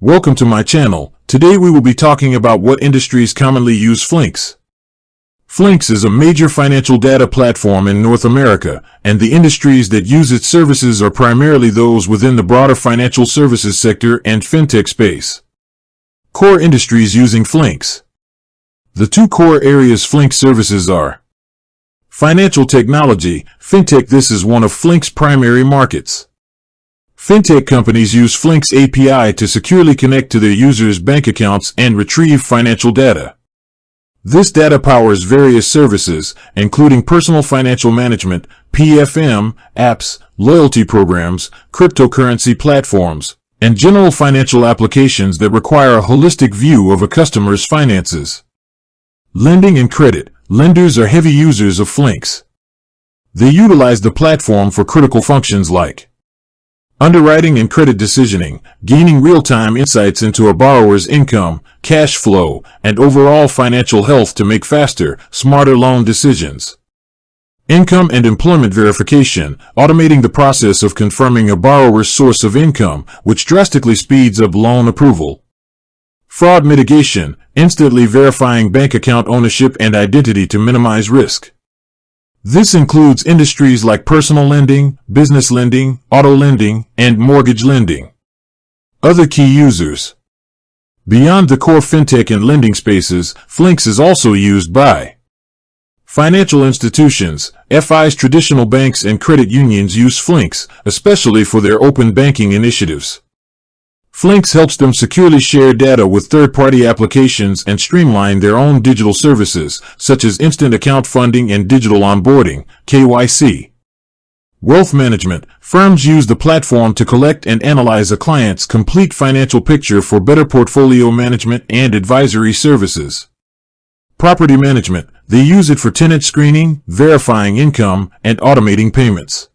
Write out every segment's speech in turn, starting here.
Welcome to my channel. Today we will be talking about what industries commonly use Flinks. Flinks is a major financial data platform in North America, and the industries that use its services are primarily those within the broader financial services sector and fintech space. Core industries using Flinks. The two core areas Flinks services are financial technology, fintech. This is one of Flinks' primary markets. Fintech companies use Flinks API to securely connect to their users' bank accounts and retrieve financial data. This data powers various services, including personal financial management, PFM, apps, loyalty programs, cryptocurrency platforms, and general financial applications that require a holistic view of a customer's finances. Lending and credit. Lenders are heavy users of Flinks. They utilize the platform for critical functions like underwriting and credit decisioning, gaining real-time insights into a borrower's income, cash flow, and overall financial health to make faster, smarter loan decisions. Income and employment verification, automating the process of confirming a borrower's source of income, which drastically speeds up loan approval. Fraud mitigation, instantly verifying bank account ownership and identity to minimize risk. This includes industries like personal lending, business lending, auto lending, and mortgage lending. Other key users. Beyond the core fintech and lending spaces, Flinks is also used by financial institutions. FIs, traditional banks and credit unions use Flinks, especially for their open banking initiatives. Flinks helps them securely share data with third-party applications and streamline their own digital services, such as instant account funding and digital onboarding, KYC. Wealth management. Firms use the platform to collect and analyze a client's complete financial picture for better portfolio management and advisory services. Property management. They use it for tenant screening, verifying income, and automating payments.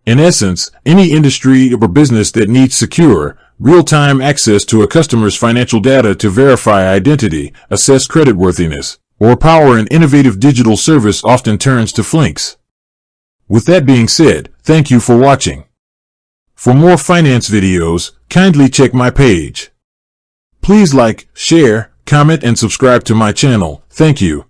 In essence, any industry or business that needs secure, real-time access to a customer's financial data to verify identity, assess creditworthiness, or power an innovative digital service often turns to Flinks. With that being said, thank you for watching. For more finance videos, kindly check my page. Please like, share, comment, and subscribe to my channel. Thank you.